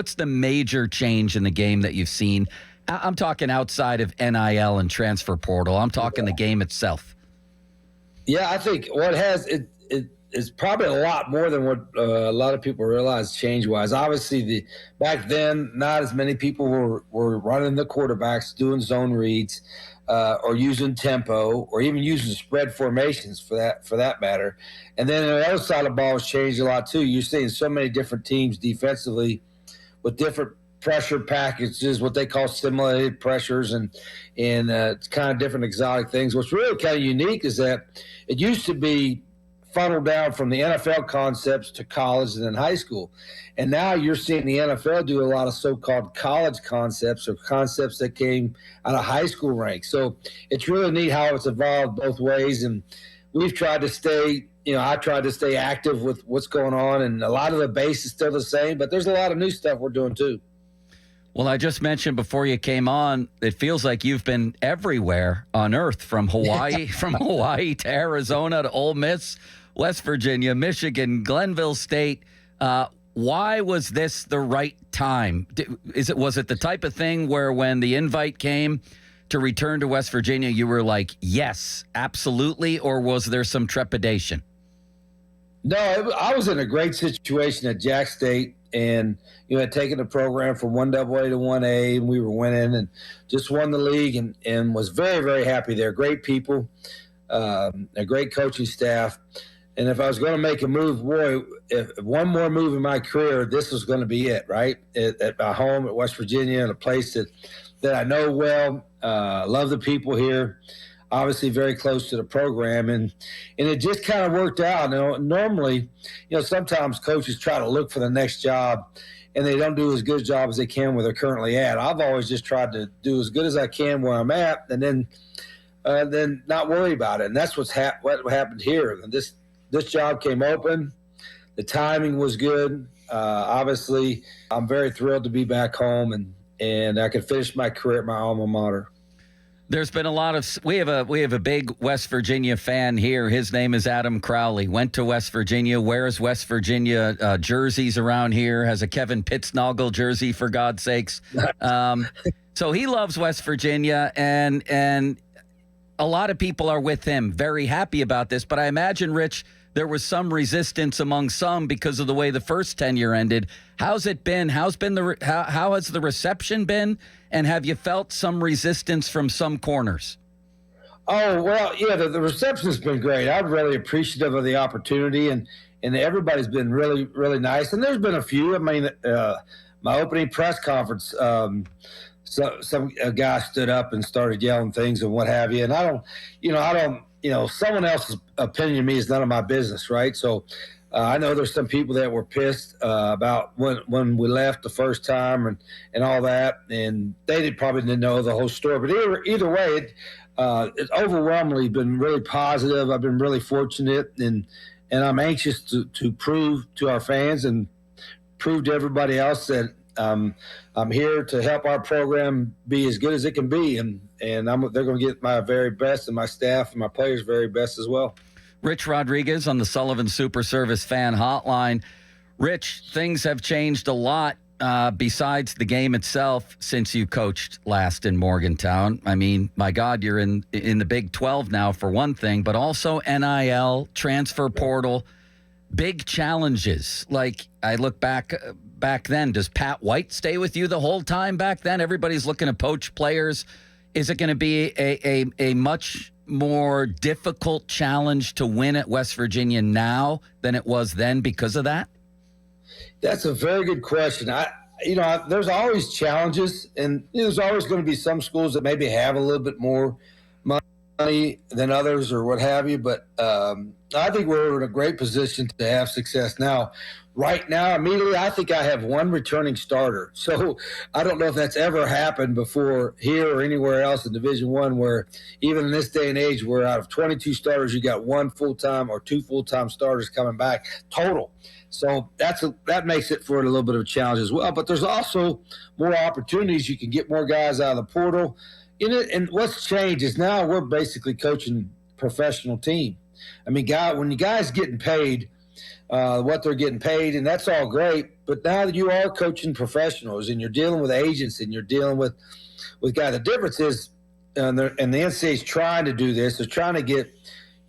What's the major change in the game that you've seen? I'm talking outside of NIL and transfer portal. I'm talking the game itself. Yeah, I think what has it is probably a lot more than what a lot of people realize change-wise. Obviously, back then, not as many people were running the quarterbacks, doing zone reads, or using tempo, or even using spread formations for that matter. And then the other side of the ball has changed a lot too. You're seeing so many different teams defensively with different pressure packages, what they call simulated pressures, and kind of different exotic things. What's really kind of unique is that it used to be funneled down from the NFL concepts to college and then high school. And now you're seeing the NFL do a lot of so-called college concepts, or concepts that came out of high school ranks. So it's really neat how it's evolved both ways. And we've tried to stay, I tried to stay active with what's going on. And a lot of the base is still the same, but there's a lot of new stuff we're doing too. Well, I just mentioned before you came on, it feels like you've been everywhere on earth, from Hawaii, to Arizona to Ole Miss, West Virginia, Michigan, Glenville State. Why was this the right time? Was it the type of thing where when the invite came to return to West Virginia, you were like, yes, absolutely, or was there some trepidation? No, I was in a great situation at Jack State, and had taken the program from 1AA to 1A, and we were winning and just won the league, and was very, very happy there. Great people, a great coaching staff. And if I was going to make a move, boy, if one more move in my career, this was going to be it, right? At my home at West Virginia, in a place that I know well, love the people here, obviously very close to the program, and it just kind of worked out. Normally, sometimes coaches try to look for the next job, and they don't do as good a job as they can where they're currently at. I've always just tried to do as good as I can where I'm at, and then not worry about it. And that's what happened here. And this job came open. The timing was good. Obviously, I'm very thrilled to be back home, and I can finish my career at my alma mater. There's been a lot of we have a big West Virginia fan here. His name is Adam Crowley. Went to West Virginia, wears West Virginia jerseys around here. Has a Kevin Pittsnoggle jersey, for God's sakes. So he loves West Virginia, and a lot of people are with him. Very happy about this. But I imagine, Rich, there was some resistance among some because of the way the first tenure ended. How's it been? How has the reception been? And have you felt some resistance from some corners? Oh, well, yeah, the reception's been great. I'm really appreciative of the opportunity, and everybody's been really, really nice. And there's been a few. I mean, my opening press conference, some guy stood up and started yelling things and what have you. And I don't, someone else's opinion of me is none of my business, right? So I know there's some people that were pissed about when we left the first time and all that, and they probably didn't know the whole story. But either way, it's overwhelmingly been really positive. I've been really fortunate, and I'm anxious to prove to our fans and prove to everybody else that I'm here to help our program be as good as it can be, and they're going to get my very best, and my staff and my players' very best as well. Rich Rodriguez on the Sullivan Super Service Fan Hotline. Rich, things have changed a lot besides the game itself since you coached last in Morgantown. I mean, my God, you're in the Big 12 now for one thing, but also NIL, transfer portal, big challenges. Like, I look back then, does Pat White stay with you the whole time back then? Everybody's looking to poach players. Is it going to be a much more difficult challenge to win at West Virginia now than it was then because of that? That's a very good question. There's always challenges, and there's always going to be some schools that maybe have a little bit more money than others or what have you. But I think we're in a great position to have success now. Right now, immediately, I think I have one returning starter. So I don't know if that's ever happened before here or anywhere else in Division I, where even in this day and age, where out of 22 starters, you got one full-time or two full-time starters coming back total. So that makes it for a little bit of a challenge as well. But there's also more opportunities. You can get more guys out of the portal. And what's changed is now we're basically coaching professional team. I mean, when you guys getting paid, what they're getting paid, and that's all great. But now that you are coaching professionals and you're dealing with agents and you're dealing with guys, the difference is, and the NCAA is trying to do this. They're trying to get,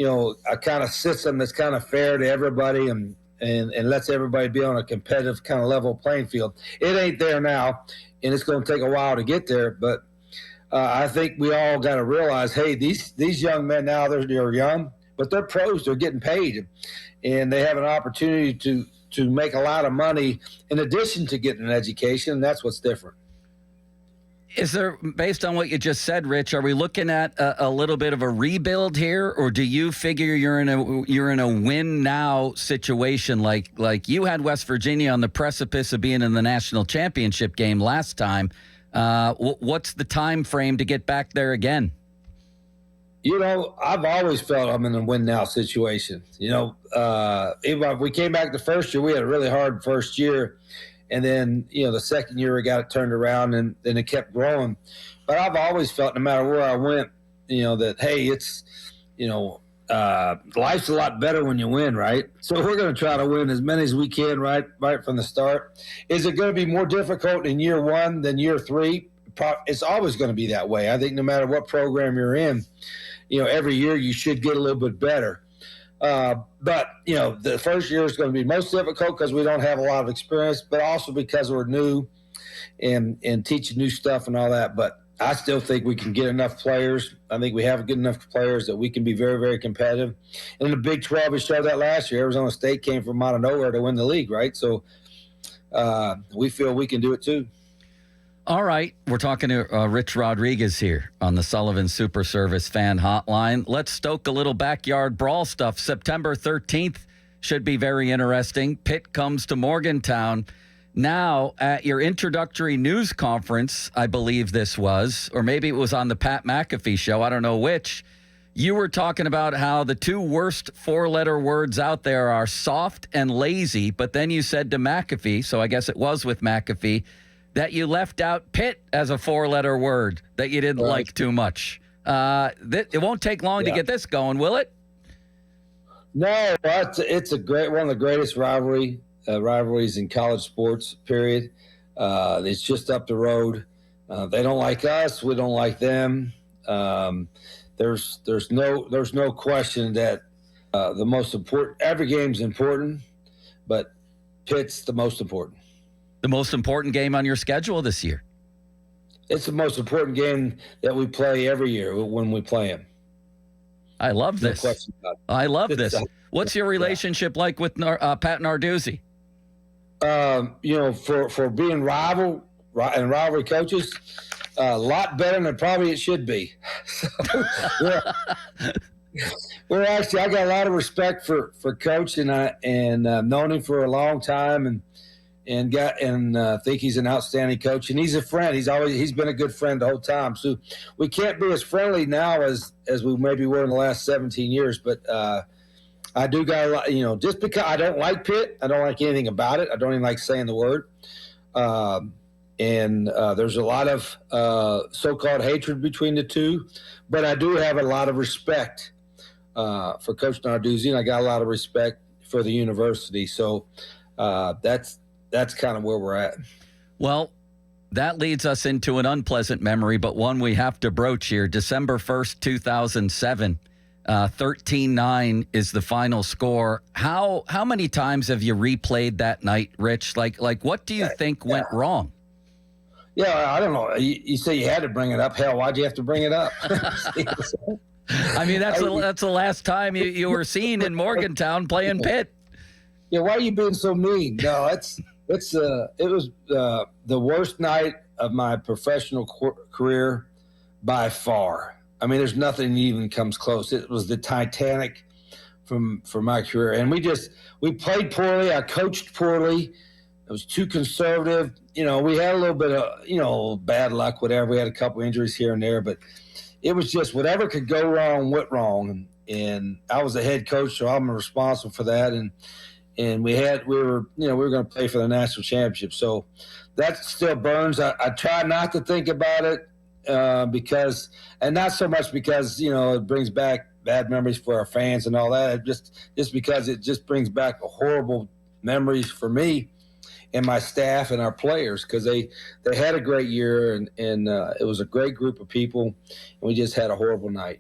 a kind of system that's kind of fair to everybody and lets everybody be on a competitive kind of level playing field. It ain't there now, and it's going to take a while to get there. But I think we all got to realize, hey, these young men now, they're young, but they're pros. They're getting paid, and they have an opportunity to make a lot of money in addition to getting an education, and that's what's different. Is there, based on what you just said, Rich, are we looking at a little bit of a rebuild here, or do you figure you're in a win now situation like you had West Virginia on the precipice of being in the national championship game last time? What's the time frame to get back there again? I've always felt I'm in a win now situation. Even if we came back the first year, we had a really hard first year. And then, the second year we got it turned around and then it kept growing. But I've always felt no matter where I went, that, hey, it's, life's a lot better when you win, right? So we're going to try to win as many as we can right from the start. Is it going to be more difficult in year one than year three? It's always going to be that way. I think no matter what program you're in, every year you should get a little bit better. But the first year is going to be most difficult because we don't have a lot of experience, but also because we're new and teaching new stuff and all that. But I still think we can get enough players. I think we have good enough players that we can be very, very competitive. And in the Big 12, we showed that last year. Arizona State came from out of nowhere to win the league, right? So we feel we can do it too. All right. We're talking to Rich Rodriguez here on the Sullivan Super Service Fan Hotline. Let's stoke a little backyard brawl stuff. September 13th should be very interesting. Pitt comes to Morgantown. Now, at your introductory news conference, I believe this was, or maybe it was on the Pat McAfee show, I don't know which, you were talking about how the two worst four-letter words out there are soft and lazy, but then you said to McAfee, so I guess it was with McAfee, that you left out Pitt as a four-letter word that you didn't like too much. It won't take long to get this going, will it? No, it's a great one of the greatest rivalries in college sports, period. It's just up the road. They don't like us. We don't like them. There's no question that the most important, every game's important, but Pitt's the most important. The most important game on your schedule this year? It's the most important game that we play every year when we play them. I love this. No question about it. I love this. What's your relationship like with Pat Narduzzi? For being rivalry coaches, a lot better than probably it should be. We're actually, I got a lot of respect for Coach, and known him for a long time, and think he's an outstanding coach, and he's a friend. He's been a good friend the whole time. So we can't be as friendly now as we maybe were in the last 17 years. But I do got a lot, just because I don't like Pitt, I don't like anything about it. I don't even like saying the word. There's a lot of so-called hatred between the two, but I do have a lot of respect for Coach Narduzzi, and I got a lot of respect for the university. So that's kind of where we're at. Well, that leads us into an unpleasant memory, but one we have to broach here. December 1st, 2007, 13-9 is the final score. How many times have you replayed that night, Rich? Like what do you think went wrong? Yeah, I don't know. You say you had to bring it up. Hell, why'd you have to bring it up? I mean, that's the last time you were seen in Morgantown playing Pitt. Yeah, why are you being so mean? No, it was the worst night of my professional career by far. I mean, there's nothing even comes close. It was the Titanic for my career, and we played poorly. I coached poorly. It was too conservative. We had a little bit of bad luck, whatever. We had a couple injuries here and there, but it was just whatever could go wrong went wrong, and I was the head coach, so I'm responsible for that. And we were going to play for the national championship. So that still burns. I try not to think about it because, and not so much because, it brings back bad memories for our fans and all that. Just because it just brings back horrible memories for me and my staff and our players, because they had a great year, and it was a great group of people, and we just had a horrible night.